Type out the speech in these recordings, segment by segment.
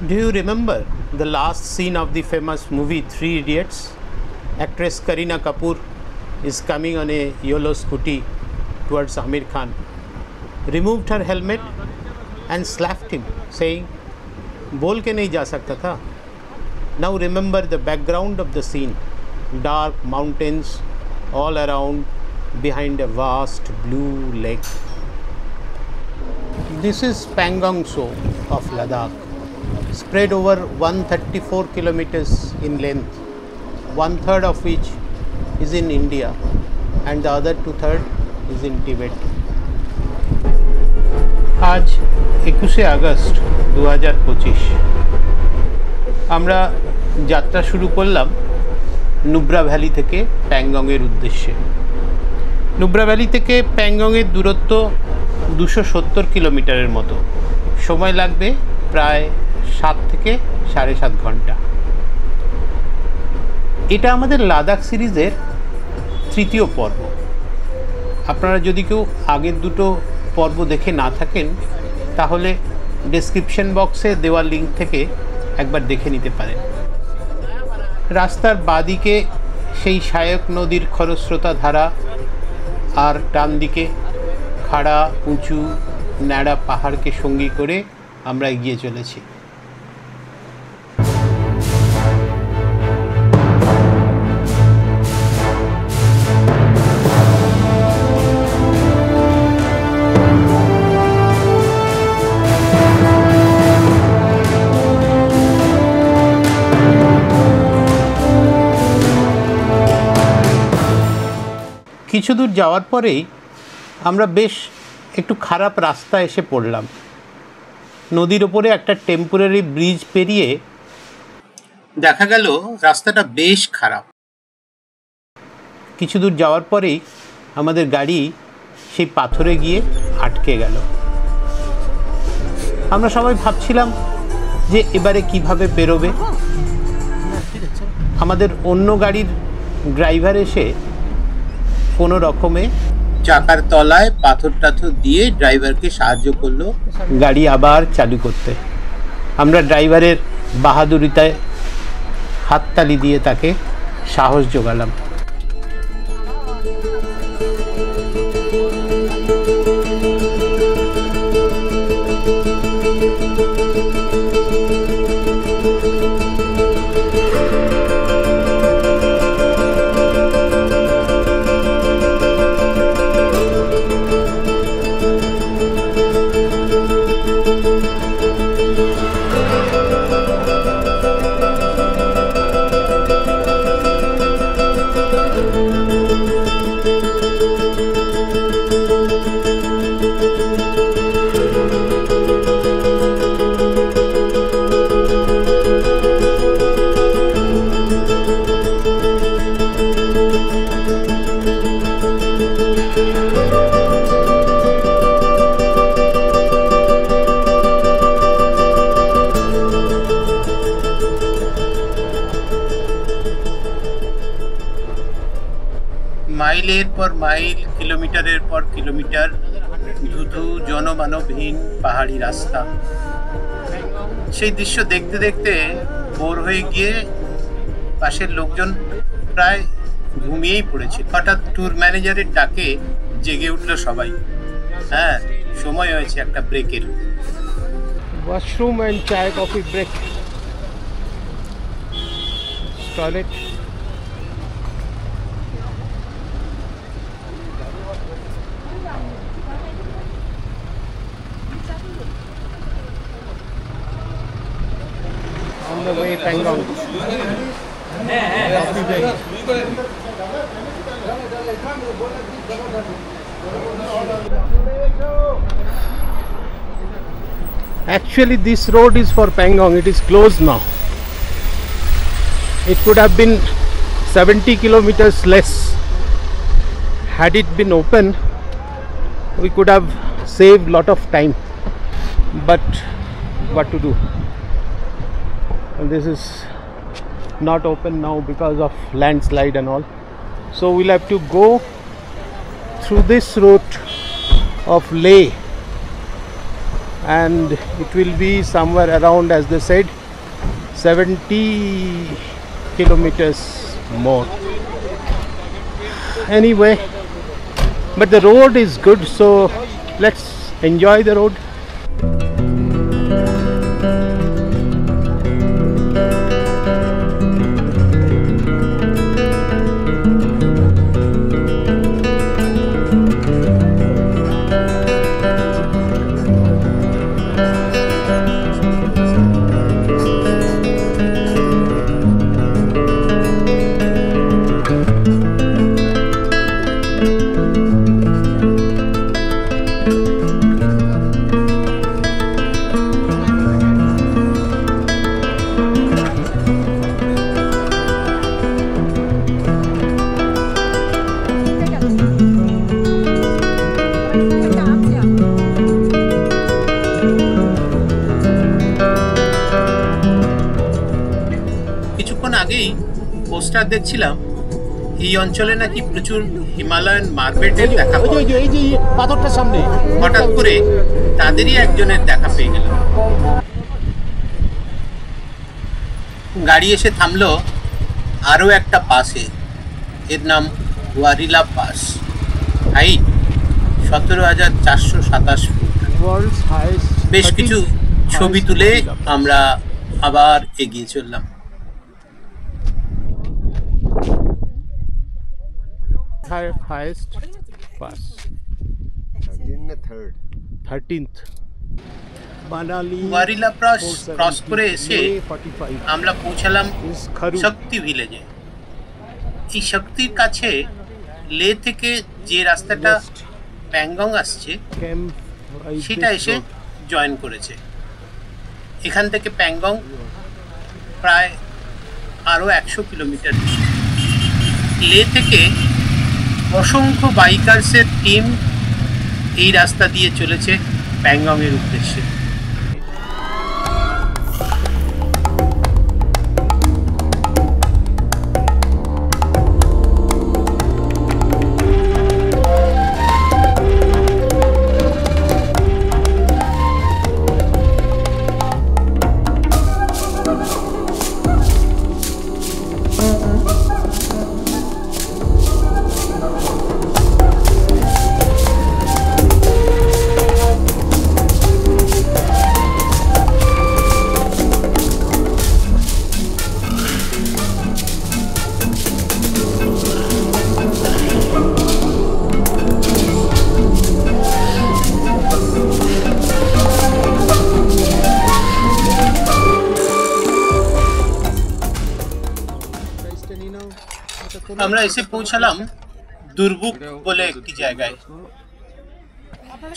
Do you remember the last scene of the famous movie Three Idiots? Actress Kareena Kapoor is coming on a yellow scooty towards Amir Khan, removed her helmet and slapped him, saying, "बोल के नहीं जा सकता था." Now remember the background of the scene: dark mountains all around behind a vast blue lake. This is Pangong Tso of Ladakh, spread over 134 kilometers in length, one third of which is in India and the other 2/3 is in Tibet. আজ 21শে August 2025 আমরা যাত্রা শুরু করলাম Nubra valley থেকে প্যাংগংয়ের উদ্দেশ্যে। Nubra valley থেকে প্যাংগংয়ের দূরত্ব 270 কিলোমিটারের মতো। সময় লাগবে প্রায় 7 থেকে 7.5 ঘন্টা। এটা আমাদের লাদাখ সিরিজের তৃতীয় পর্ব। আপনারা যদি কেউ আগের দুটো পর্ব দেখে না থাকেন তাহলে ডেসক্রিপশন বক্সে দেওয়া লিঙ্ক থেকে একবার দেখে নিতে পারেন। রাস্তার বাঁদিকে সেই সায়ক নদীর খরস্রোতা ধারা আর ডান দিকে খাড়া উঁচু ন্যাড়া পাহাড়কে সঙ্গী করে আমরা এগিয়ে চলেছি। কিছু দূর যাওয়ার পরেই আমরা বেশ একটু খারাপ রাস্তা এসে পড়লাম। নদীর ওপরে একটা টেম্পোরারি ব্রিজ পেরিয়ে দেখা গেল রাস্তাটা বেশ খারাপ। কিছু দূর যাওয়ার পরেই আমাদের গাড়ি সেই পাথরে গিয়ে আটকে গেল। আমরা সবাই ভাবছিলাম যে এবারে কিভাবে বেরোবে। আমাদের অন্য গাড়ির ড্রাইভার এসে কোনো রকমে চাকার তলায় পাথর টাথর দিয়ে ড্রাইভারকে সাহায্য করলো গাড়ি আবার চালু করতে। আমরা ড্রাইভারের বাহাদুরিতায় হাততালি দিয়ে তাকে সাহস জোগালাম। মাইলের পর মাইল কিলোমিটারের পর কিলোমিটার ধুধু জনমানবহীন পাহাড়ি রাস্তা। সেই দৃশ্য দেখতে দেখতে বোর হয়ে গিয়ে পাশের লোকজন প্রায় ঘুমিয়েই পড়েছে। হঠাৎ ট্যুর ম্যানেজারের ডাকে জেগে উঠল সবাই। হ্যাঁ, সময় হয়েছে একটা ব্রেকের। Washroom and chai coffee break. Toilet. On the way Pangong. Actually this road is for Pangong. It is closed now. It could have been 70 kilometers less. Had it been open we could have saved lot of time, but what to do. And this is not open now because of landslide and all, so we'll have to go through this route of Leh and it will be somewhere around, as they said, 70 kilometers more. Anyway, but the road is good, so let's enjoy the road. আগেই poster দেখছিলাম এই অঞ্চলে নাকি প্রচুর Himalayan মার্বেটের দেখা পাওয়া যায়। এই যে পাথরটার সামনে হঠাৎ করে তাদেরই একজনের দেখা পেয়ে গেল। গাড়ি এসে থামলো আরও একটা পাশে, এর নাম ওয়ারিলা পাস। Height 17,427 foot. বেশ কিছু ছবি তুলে আমরা আবার এগিয়ে চললাম। Highest pass. 13th. Warila pass cross করে এসে আমরা পৌঁছালাম শক্তি ভিলেজে। এই শক্তির কাছে লে থেকে যে রাস্তাটা প্যাংগং আসছে সেটা এসে জয়েন করেছে। এখান থেকে প্যাংগং প্রায় আরও 100 কিলোমিটার। লে থেকে অসংখ্য বাইকার্সের টিম এই রাস্তা দিয়ে চলেছে প্যাংগংয়ের উদ্দেশ্যে। আমরা এসে পৌঁছালাম দুর্ভুক বলে একটি জায়গায়।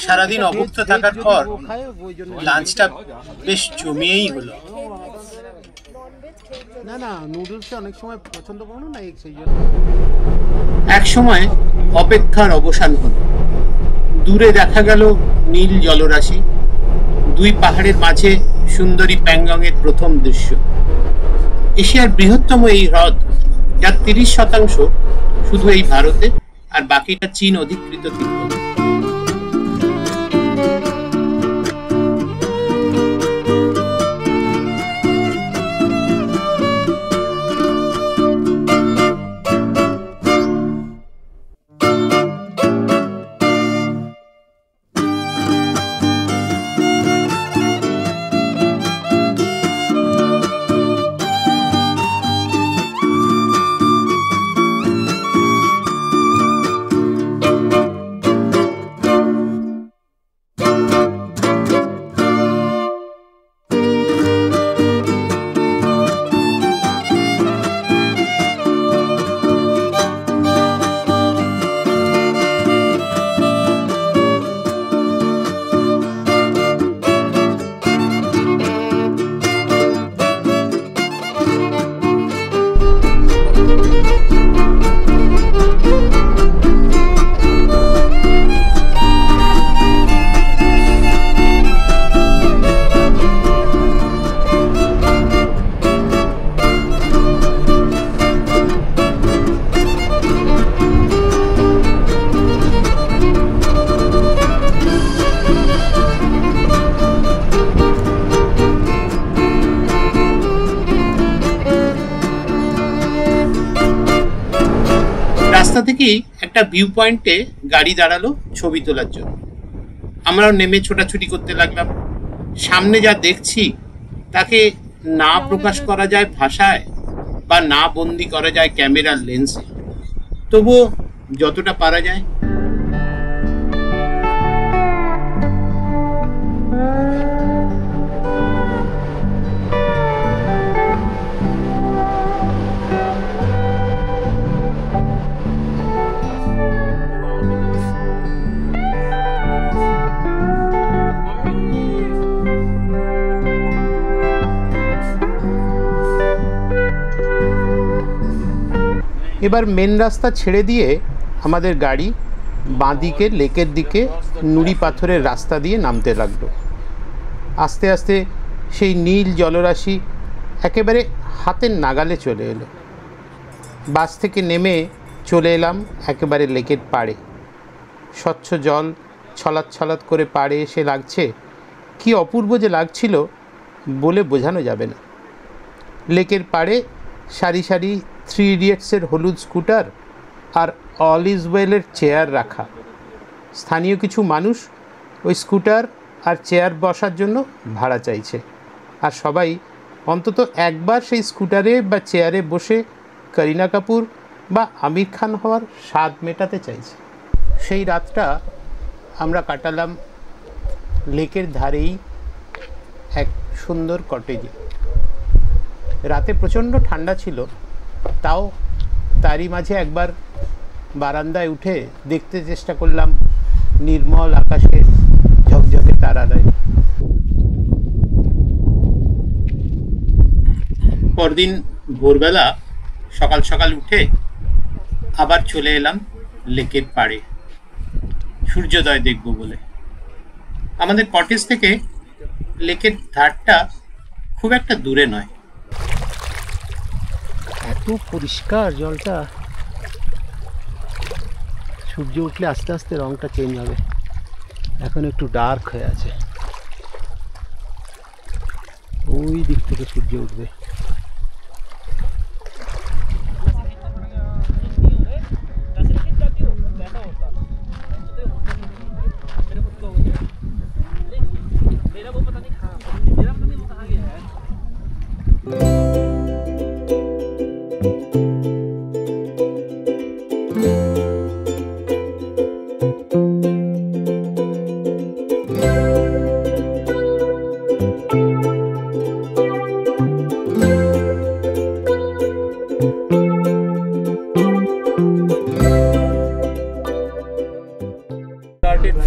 সারাদিন অভুক্ত থাকার পর লাঞ্চটা বেশ জমিয়েই হলো। এক সময় অপেক্ষার অবসান হল। দূরে দেখা গেল নীল জলরাশি, দুই পাহাড়ের মাঝে সুন্দরী প্যাংগংয়ের প্রথম দৃশ্য। এশিয়ার বৃহত্তম এই হ্রদ, যার 30% শুধু এই ভারতে, আর বাকিটা চীন অধিকৃত তিব্বত। থেকেই একটা ভিউ পয়েন্টে গাড়ি দাঁড়ালো ছবি তোলার জন্য। আমরাও নেমে ছোটাছুটি করতে লাগলাম। সামনে যা দেখছি তাকে না প্রকাশ করা যায় ভাষায় বা না বন্দি করা যায় ক্যামেরার লেন্সে, তবুও যতটা পারা যায়। এবার মেন রাস্তা ছেড়ে দিয়ে আমাদের গাড়ি বাঁদিকে লেকের দিকে নুড়ি পাথরের রাস্তা দিয়ে নামতে লাগলো। আস্তে আস্তে সেই নীল জলরাশি একেবারে হাতের নাগালে চলে এলো। বাস থেকে নেমে চলে এলাম একেবারে লেকের পাড়ে। স্বচ্ছ জল ছলাৎ ছলাৎ করে পাড়ে এসে লাগছে, কি অপূর্ব যে লাগছিল বলে বোঝানো যাবে না। লেকের পাড়ে সারি সারি 3 ইডিয়টসের হলুদ স্কুটার আর অল ইজ ওয়েলের চেয়ার রাখা। স্থানীয় কিছু মানুষ ওই স্কুটার আর চেয়ার বসার জন্য ভাড়া চাইছে, আর সবাই অন্তত একবার সেই স্কুটারে বা চেয়ারে বসে করিনা কাপুর বা আমির খান হওয়ার স্বাদ মেটাতে চাইছে। সেই রাতটা আমরা কাটালাম লেকের ধারেই এক সুন্দর কটেজে। রাতে প্রচণ্ড ঠান্ডা ছিল, তাও তারই মাঝে একবার বারান্দায় উঠে দেখতে চেষ্টা করলাম নির্মল আকাশে ঝকঝকে তারারায়। পরদিন ভোরবেলা সকাল সকাল উঠে আবার চলে এলাম লেকের পাড়ে সূর্যোদয় দেখব বলে। আমাদের কটেজ থেকে লেকের ধারটা খুব একটা দূরে নয়। এত পরিষ্কার জলটা, সূর্য উঠলে আস্তে আস্তে রংটা চেঞ্জ হবে। এখন একটু ডার্ক হয়ে আছে, ওই দিক থেকে সূর্য উঠবে।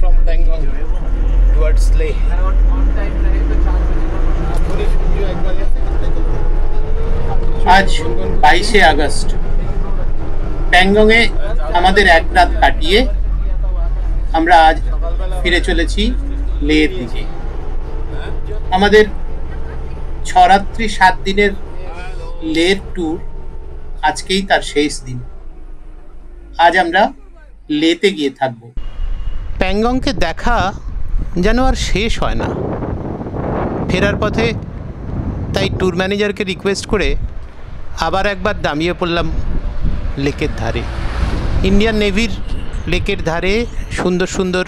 From Pangong towards Leh. আজ 22শে আগস্ট। প্যাংগংয়ে আমাদের এক রাত কাটিয়ে আমরা আজ ফিরে চলেছি লেহের দিকে। আমাদের 6 রাত্রি 7 দিনের লেহের ট্যুর আজকেই তার শেষ দিন। আজ আমরা লেতে গিয়ে থাকবো। প্যাংগংকে দেখা যেন আর শেষ হয় না। ফেরার পথে তাই ট্যুর ম্যানেজারকে রিকোয়েস্ট করে আবার একবার দামিয়ে পড়লাম লেকের ধারে। ইন্ডিয়ান নেভির লেকের ধারে সুন্দর সুন্দর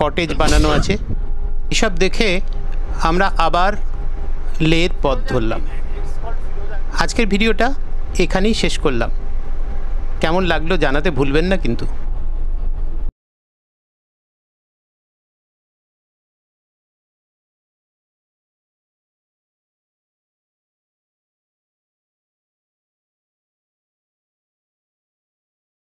কটেজ বানানো আছে। এসব দেখে আমরা আবার লেহের পথ ধরলাম। আজকের ভিডিওটা এখানেই শেষ করলাম। কেমন লাগলো জানাতে ভুলবেন না কিন্তু।